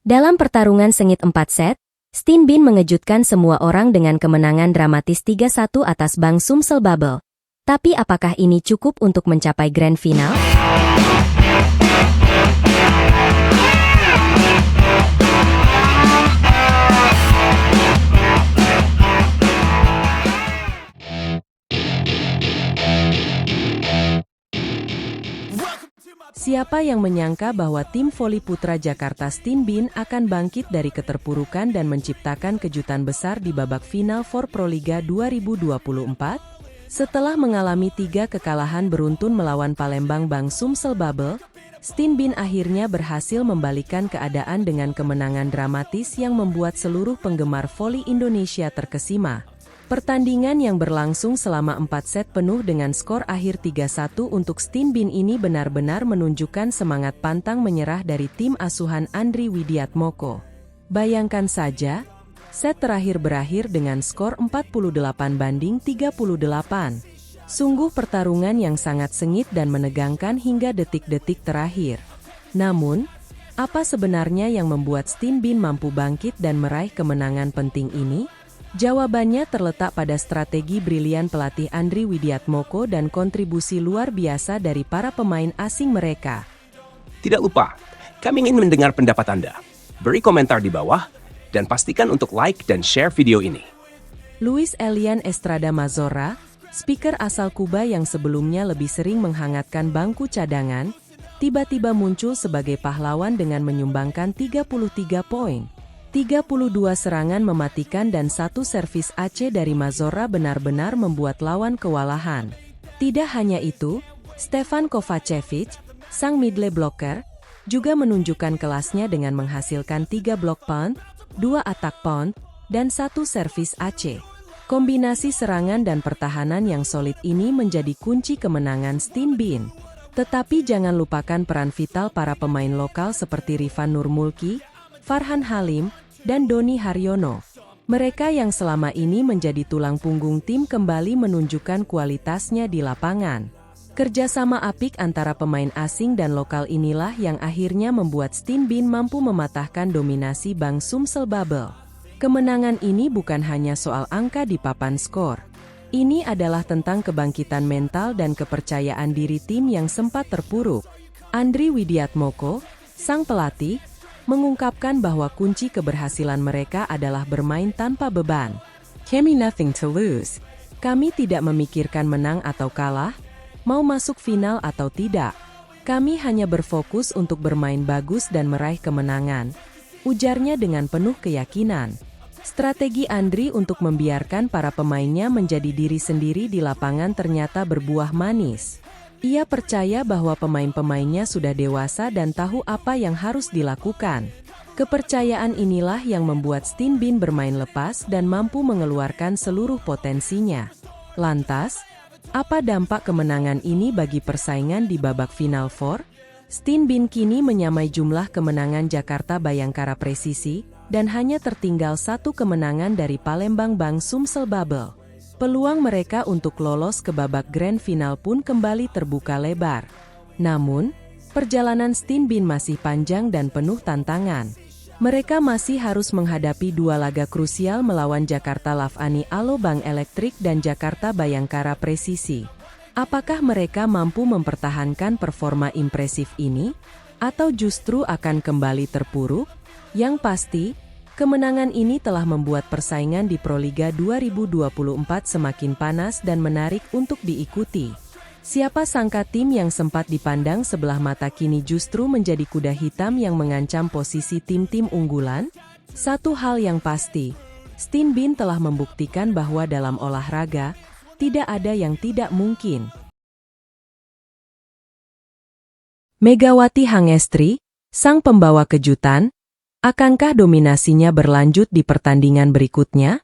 Dalam pertarungan sengit 4 set, Stin Bin mengejutkan semua orang dengan kemenangan dramatis 3-1 atas Bang Sumsel Bubble. Tapi apakah ini cukup untuk mencapai grand final? Siapa yang menyangka bahwa tim voli putra Jakarta Stin Bin akan bangkit dari keterpurukan dan menciptakan kejutan besar di babak final for Proliga 2024? Setelah mengalami 3 kekalahan beruntun melawan Palembang Bang Sumsel Bubble, Stin Bin akhirnya berhasil membalikan keadaan dengan kemenangan dramatis yang membuat seluruh penggemar voli Indonesia terkesima. Pertandingan yang berlangsung selama 4 set penuh dengan skor akhir 3-1 untuk Stin Bin ini benar-benar menunjukkan semangat pantang menyerah dari tim asuhan Andri Widiatmoko. Bayangkan saja, set terakhir berakhir dengan skor 48-38. Sungguh pertarungan yang sangat sengit dan menegangkan hingga detik-detik terakhir. Namun, apa sebenarnya yang membuat Stin Bin mampu bangkit dan meraih kemenangan penting ini? Jawabannya terletak pada strategi brilian pelatih Andri Widiatmoko dan kontribusi luar biasa dari para pemain asing mereka. Tidak lupa, kami ingin mendengar pendapat Anda. Beri komentar di bawah, dan pastikan untuk like dan share video ini. Luis Elian Estrada Mazorra, speaker asal Kuba yang sebelumnya lebih sering menghangatkan bangku cadangan, tiba-tiba muncul sebagai pahlawan dengan menyumbangkan 33 poin. 32 serangan mematikan dan 1 servis AC dari Mazorra benar-benar membuat lawan kewalahan. Tidak hanya itu, Stefan Kovacevic, sang middle blocker, juga menunjukkan kelasnya dengan menghasilkan 3 block punt, 2 attack punt, dan 1 servis AC. Kombinasi serangan dan pertahanan yang solid ini menjadi kunci kemenangan Stin Bin. Tetapi jangan lupakan peran vital para pemain lokal seperti Rifan Nurmulki, Farhan Halim, dan Doni Haryono. Mereka yang selama ini menjadi tulang punggung tim kembali menunjukkan kualitasnya di lapangan. Kerjasama apik antara pemain asing dan lokal inilah yang akhirnya membuat Stin Bin mampu mematahkan dominasi Bang Sumsel Bubble. Kemenangan ini bukan hanya soal angka di papan skor. Ini adalah tentang kebangkitan mental dan kepercayaan diri tim yang sempat terpuruk. Andri Widiatmoko, sang pelatih, mengungkapkan bahwa kunci keberhasilan mereka adalah bermain tanpa beban. Kami nothing to lose. Kami tidak memikirkan menang atau kalah, mau masuk final atau tidak. Kami hanya berfokus untuk bermain bagus dan meraih kemenangan, ujarnya dengan penuh keyakinan. Strategi Andri untuk membiarkan para pemainnya menjadi diri sendiri di lapangan ternyata berbuah manis. Ia percaya bahwa pemain-pemainnya sudah dewasa dan tahu apa yang harus dilakukan. Kepercayaan inilah yang membuat Stin Bin bermain lepas dan mampu mengeluarkan seluruh potensinya. Lantas, apa dampak kemenangan ini bagi persaingan di babak Final Four? Stin Bin kini menyamai jumlah kemenangan Jakarta Bayangkara Presisi, dan hanya tertinggal 1 kemenangan dari Palembang Bang Sumsel Bubble. Peluang mereka untuk lolos ke babak grand final pun kembali terbuka lebar. Namun, perjalanan Stin Bin masih panjang dan penuh tantangan. Mereka masih harus menghadapi 2 laga krusial melawan Jakarta Lavani Alo Bank Elektrik dan Jakarta Bayangkara Presisi. Apakah mereka mampu mempertahankan performa impresif ini? Atau justru akan kembali terpuruk? Yang pasti, kemenangan ini telah membuat persaingan di Proliga 2024 semakin panas dan menarik untuk diikuti. Siapa sangka tim yang sempat dipandang sebelah mata kini justru menjadi kuda hitam yang mengancam posisi tim-tim unggulan? Satu hal yang pasti, Stin Bin telah membuktikan bahwa dalam olahraga, tidak ada yang tidak mungkin. Megawati Hangestri, sang pembawa kejutan, akankah dominasinya berlanjut di pertandingan berikutnya?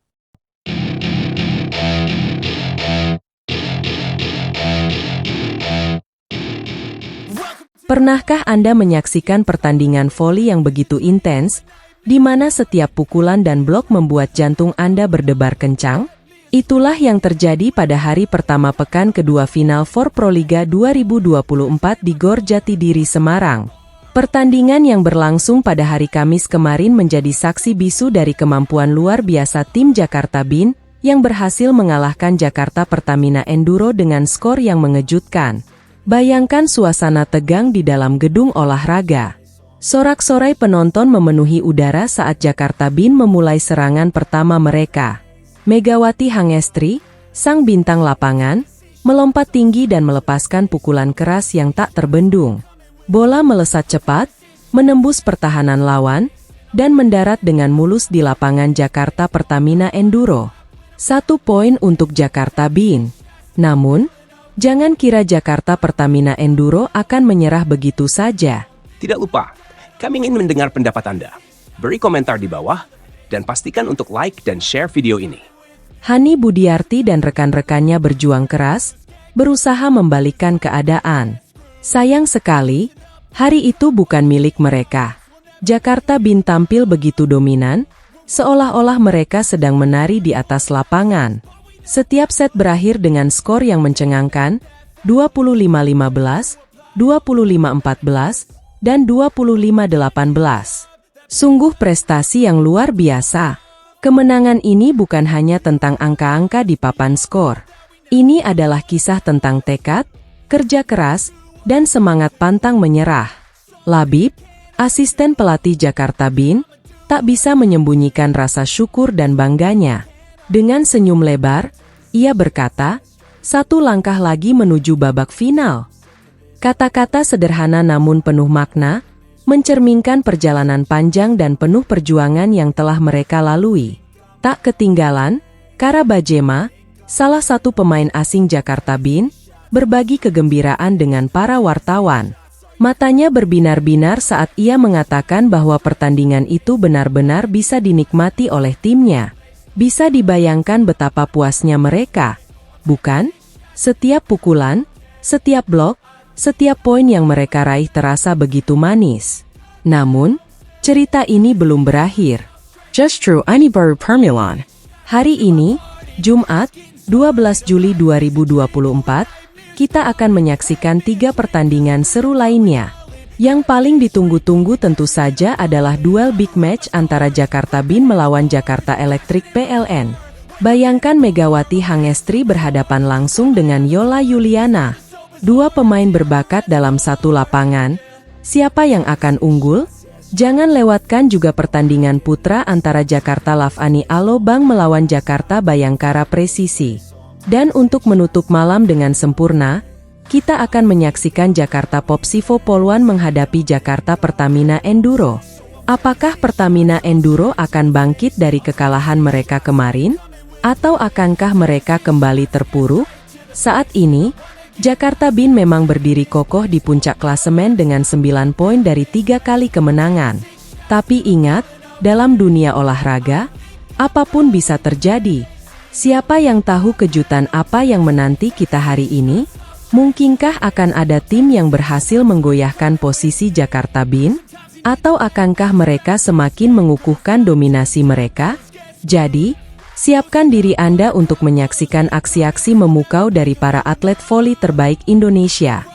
Pernahkah Anda menyaksikan pertandingan voli yang begitu intens, di mana setiap pukulan dan blok membuat jantung Anda berdebar kencang? Itulah yang terjadi pada hari pertama pekan kedua Final for Proliga 2024 di Gor Jatidiri, Semarang. Pertandingan yang berlangsung pada hari Kamis kemarin menjadi saksi bisu dari kemampuan luar biasa tim Jakarta Bin yang berhasil mengalahkan Jakarta Pertamina Enduro dengan skor yang mengejutkan. Bayangkan suasana tegang di dalam gedung olahraga. Sorak-sorai penonton memenuhi udara saat Jakarta Bin memulai serangan pertama mereka. Megawati Hangestri, sang bintang lapangan, melompat tinggi dan melepaskan pukulan keras yang tak terbendung. Bola melesat cepat, menembus pertahanan lawan, dan mendarat dengan mulus di lapangan Jakarta Pertamina Enduro. 1 poin untuk Jakarta Bin. Namun, jangan kira Jakarta Pertamina Enduro akan menyerah begitu saja. Tidak lupa, kami ingin mendengar pendapat Anda. Beri komentar di bawah, dan pastikan untuk like dan share video ini. Hani Budiarti dan rekan-rekannya berjuang keras, berusaha membalikkan keadaan. Sayang sekali, hari itu bukan milik mereka. Jakarta Bin tampil begitu dominan, seolah-olah mereka sedang menari di atas lapangan. Setiap set berakhir dengan skor yang mencengangkan, 25-15, 25-14, dan 25-18. Sungguh prestasi yang luar biasa. Kemenangan ini bukan hanya tentang angka-angka di papan skor. Ini adalah kisah tentang tekad, kerja keras, dan semangat pantang menyerah. Labib, asisten pelatih Jakarta Bin, tak bisa menyembunyikan rasa syukur dan bangganya. Dengan senyum lebar, ia berkata, 1 langkah lagi menuju babak final. Kata-kata sederhana namun penuh makna, mencerminkan perjalanan panjang dan penuh perjuangan yang telah mereka lalui. Tak ketinggalan, Kara Bajema, salah satu pemain asing Jakarta Bin, berbagi kegembiraan dengan para wartawan. Matanya berbinar-binar saat ia mengatakan bahwa pertandingan itu benar-benar bisa dinikmati oleh timnya. Bisa dibayangkan betapa puasnya mereka, bukan? Setiap pukulan, setiap blok, setiap poin yang mereka raih terasa begitu manis. Namun, cerita ini belum berakhir. Justru ini baru permulaan. Hari ini, Jumat, 12 Juli 2024, kita akan menyaksikan 3 pertandingan seru lainnya. Yang paling ditunggu-tunggu tentu saja adalah duel big match antara Jakarta Bin melawan Jakarta Electric PLN. Bayangkan Megawati Hangestri berhadapan langsung dengan Yola Yuliana. 2 pemain berbakat dalam satu lapangan. Siapa yang akan unggul? Jangan lewatkan juga pertandingan putra antara Jakarta Lavani Alobang melawan Jakarta Bayangkara Presisi. Dan untuk menutup malam dengan sempurna, kita akan menyaksikan Jakarta Popsivo Poluan menghadapi Jakarta Pertamina Enduro. Apakah Pertamina Enduro akan bangkit dari kekalahan mereka kemarin? Atau akankah mereka kembali terpuruk? Saat ini, Jakarta Bin memang berdiri kokoh di puncak klasemen dengan 9 poin dari 3 kali kemenangan. Tapi ingat, dalam dunia olahraga, apapun bisa terjadi. Siapa yang tahu kejutan apa yang menanti kita hari ini? Mungkinkah akan ada tim yang berhasil menggoyahkan posisi Jakarta Bin? Atau akankah mereka semakin mengukuhkan dominasi mereka? Jadi, siapkan diri Anda untuk menyaksikan aksi-aksi memukau dari para atlet voli terbaik Indonesia.